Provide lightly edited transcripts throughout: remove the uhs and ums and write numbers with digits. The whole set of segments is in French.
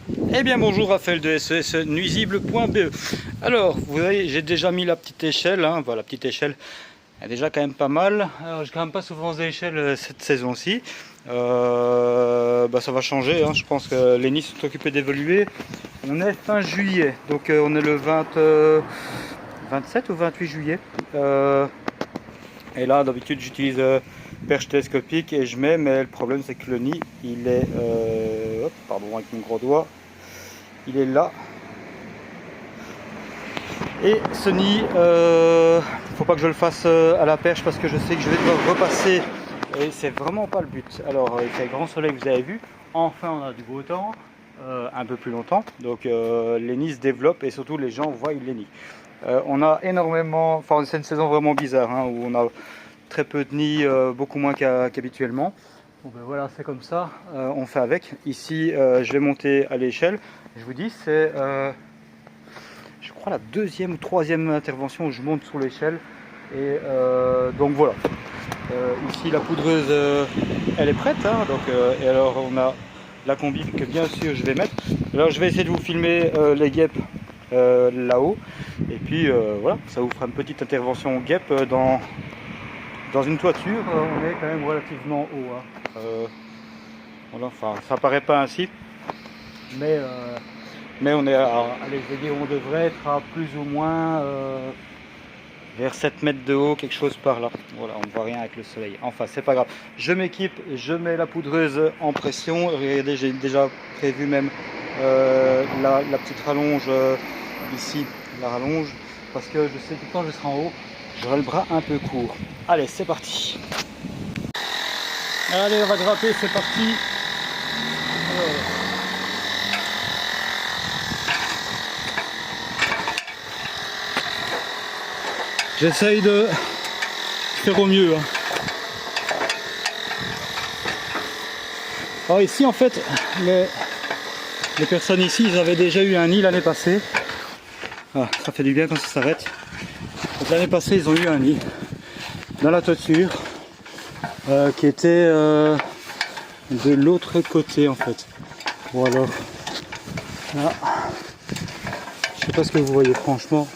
Eh bien bonjour Raphaël de SES nuisible.be. Alors vous voyez, j'ai déjà mis la petite échelle, hein. Voilà, la petite échelle est déjà quand même pas mal. Alors je grimpe pas souvent aux échelles cette saison-ci. Ça va changer, hein. Je pense que les nids sont occupés d'évoluer. On est fin juillet, donc on est le 27 ou 28 juillet. Et là d'habitude j'utilise perche télescopique et je mets, mais le problème c'est que le nid il est, pardon avec mon gros doigt, il est là. Et ce nid, faut pas que je le fasse à la perche parce que je sais que je vais devoir repasser et c'est vraiment pas le but. Alors il fait grand soleil, vous avez vu, enfin on a du beau temps, un peu plus longtemps, donc les nids se développent et surtout les gens voient les nids. On a énormément, enfin c'est une saison vraiment bizarre, hein, où on a très peu de nids, beaucoup moins qu'habituellement. Bon ben voilà, c'est comme ça, on fait avec. Ici je vais monter à l'échelle, je vous dis c'est je crois la deuxième ou troisième intervention où je monte sur l'échelle. Et donc voilà, ici la poudreuse elle est prête, hein, donc, et alors on a la combi que bien sûr je vais mettre. Alors je vais essayer de vous filmer les guêpes là-haut, et puis voilà, ça vous fera une petite intervention guêpe dans une toiture. On est quand même relativement haut, hein. Voilà, enfin ça paraît pas ainsi, mais on est allez, je vais dire, on devrait être à plus ou moins vers 7 mètres de haut, quelque chose par là. Voilà, on ne voit rien avec le soleil. Enfin, c'est pas grave. Je m'équipe, je mets la poudreuse en pression. Regardez, j'ai déjà prévu même la petite rallonge ici, la rallonge, parce que je sais que quand je serai en haut, j'aurai le bras un peu court. Allez, c'est parti. Allez, on va grimper, c'est parti. J'essaye de faire au mieux, hein. Alors ici en fait, les personnes ici, ils avaient déjà eu un nid l'année passée. Ah, ça fait du bien quand ça s'arrête. L'année passée, ils ont eu un nid dans la toiture qui était de l'autre côté en fait. Bon alors, là, je sais pas ce que vous voyez franchement.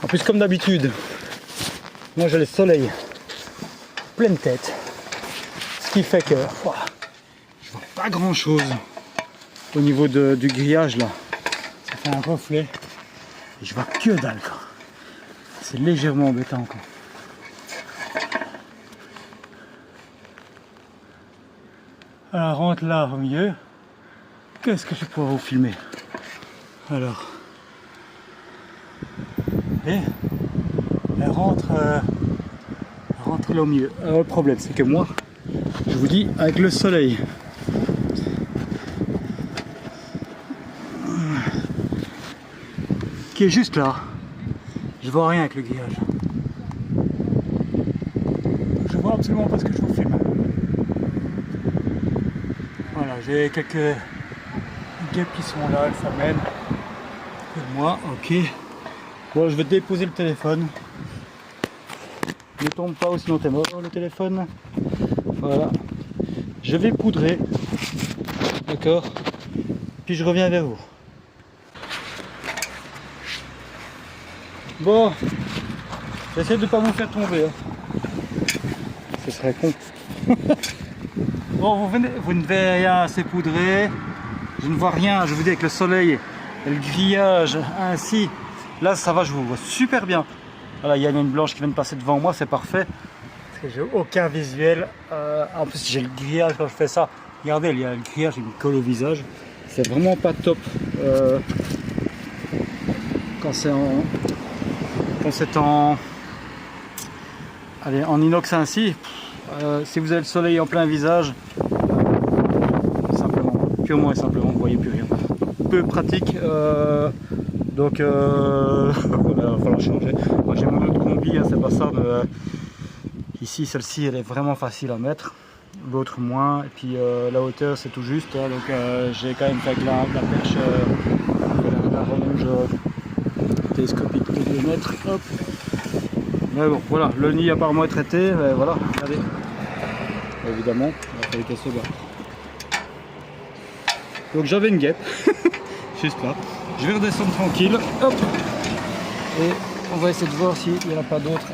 En plus, comme d'habitude, moi j'ai le soleil pleine tête, ce qui fait que je vois pas grand chose au niveau du grillage là. Ça fait un reflet et je vois que dalle, quoi. C'est légèrement embêtant, quoi. Alors rentre là au milieu. Qu'est-ce que je pourrais vous filmer? Alors. Et elle rentre là au milieu. Alors, le problème c'est que moi, je vous dis, avec le soleil qui est juste là, je vois rien avec le grillage. Je vois absolument pas ce que je vous filme. Voilà, j'ai quelques guêpes qui sont là, elles s'amènent. Et moi, ok. Bon, je vais déposer le téléphone. Ne tombe pas ou sinon t'es mort le téléphone. Voilà. Je vais poudrer. D'accord. Puis je reviens vers vous. Bon. J'essaie de ne pas me faire tomber, hein. Ce serait con. Bon, vous ne verrez rien assez poudré. Je ne vois rien, je vous dis, avec le soleil et le grillage ainsi. Là ça va, je vous vois super bien. Voilà, il y a une blanche qui vient de passer devant moi, c'est parfait. Parce que j'ai aucun visuel. En plus j'ai le grillage quand je fais ça. Regardez, il y a le grillage, il me colle au visage. C'est vraiment pas top quand c'est en inox ainsi. Si vous avez le soleil en plein visage, simplement, purement et simplement, vous voyez plus rien. Peu pratique. Donc voilà, il va falloir changer. Moi j'ai mon autre combi, hein, c'est pas ça, mais ici celle-ci elle est vraiment facile à mettre, l'autre moins, et puis la hauteur c'est tout juste, hein, donc j'ai quand même fait avec la perche, la rallonge télescopique de 2 mètres, hop. Mais bon voilà, le nid apparemment est traité, mais voilà, regardez. évidemment, il a fallu qu'elle se barre. Donc j'avais une guêpe, juste là. Je vais redescendre tranquille, hop. Et on va essayer de voir s'il n'y en a pas d'autres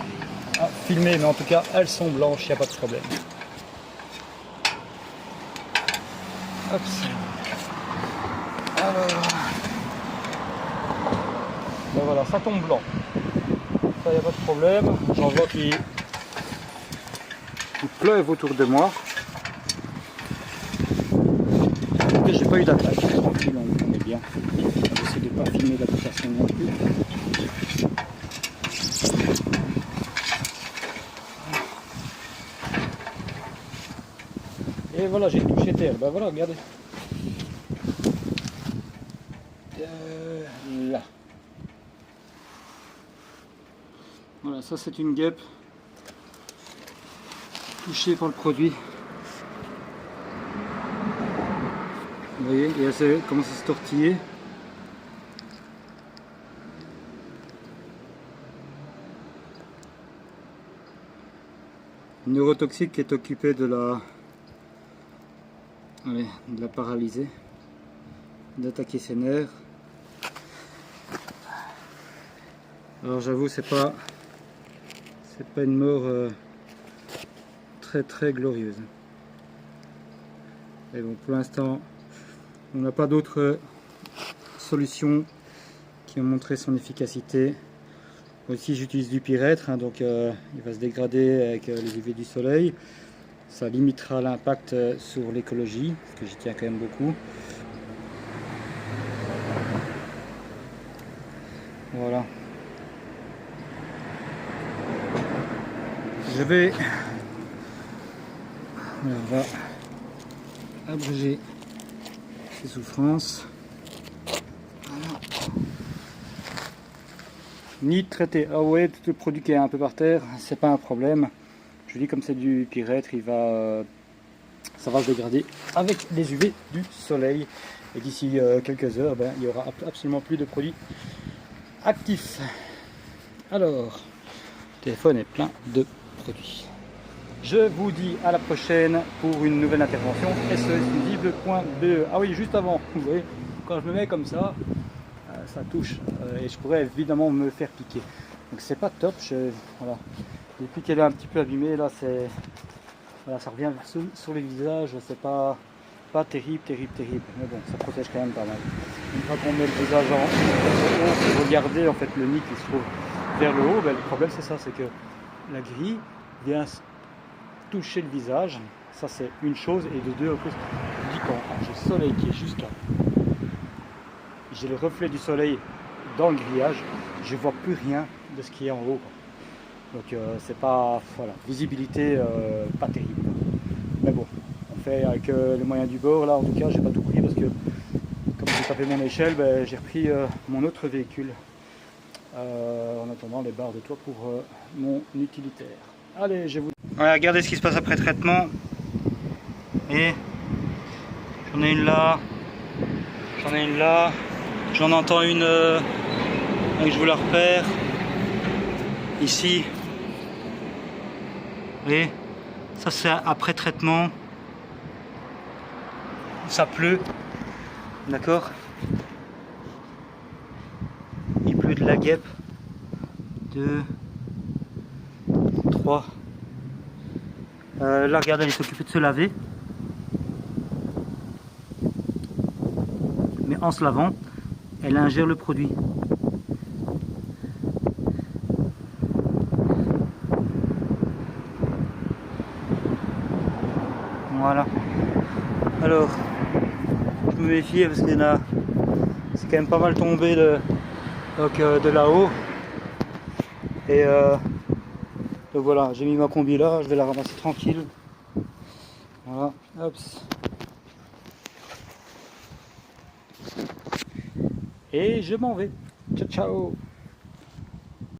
à filmer, mais en tout cas elles sont blanches, il n'y a pas de problème. Hop. Alors, ben voilà, ça tombe blanc. Ça, il n'y a pas de problème. J'en vois qui pleuvent autour de moi. Et j'ai pas eu d'attaque. Tranquille, on est bien. On va essayer de ne pas filmer l'application non plus. Et voilà, j'ai touché terre. Ben voilà, regardez. Là. Voilà, ça c'est une guêpe touchée par le produit. Vous voyez, et elle commence à se tortiller. Une neurotoxique qui est occupée de la paralyser, d'attaquer ses nerfs. Alors j'avoue, c'est pas une mort très glorieuse. Et bon, pour l'instant, on n'a pas d'autres solutions qui ont montré son efficacité. Aussi, j'utilise du pyrèthre, hein, donc il va se dégrader avec les UV du soleil. Ça limitera l'impact sur l'écologie, parce que j'y tiens quand même beaucoup. Voilà. On va abréger ses souffrances. Voilà. Ni traité. Ah ouais, tout le produit qui est un peu par terre, c'est pas un problème. Je dis comme c'est du pyrèthre, ça va se dégrader avec les UV du soleil. Et d'ici quelques heures, il n'y aura absolument plus de produits actifs. Alors, le téléphone est plein de produits. Je vous dis à la prochaine pour une nouvelle intervention SOSnuisible.be. Ah oui, juste avant, vous voyez, quand je me mets comme ça, ça touche et je pourrais évidemment me faire piquer. Donc c'est pas top. Voilà. Depuis qu'elle est un petit peu abîmée, là, voilà, ça revient sur les visages. C'est pas terrible. Mais bon, ça protège quand même pas mal. Une fois qu'on met le visage en haut, regardez en fait le nid qui se trouve vers le haut. Le problème c'est ça, c'est que la grille vient toucher le visage, ça c'est une chose, et de deux, en plus, je dis quand j'ai le soleil qui est juste là, j'ai le reflet du soleil dans le grillage, je vois plus rien de ce qui est en haut, quoi. Donc c'est pas, voilà, visibilité pas terrible, quoi. Mais bon, on fait avec les moyens du bord. Là en tout cas j'ai pas tout pris parce que comme j'ai tapé mon échelle, j'ai repris mon autre véhicule en attendant les barres de toit pour mon utilitaire. Allez, je vous... Voilà, regardez ce qui se passe après traitement. Et j'en ai une là. J'en entends une donc je vous la repère. Ici. Vous voyez, ça c'est après traitement. Ça pleut. D'accord. Il pleut de la guêpe. 2, 3. Là, regardez, elle est occupée de se laver. Mais en se lavant, elle ingère le produit. Voilà. Alors, je me méfie parce qu'il y en a... C'est quand même pas mal tombé de là-haut. Et donc voilà, j'ai mis ma combi là, je vais la ramasser tranquille. Voilà, hop. Et je m'en vais. Ciao, ciao.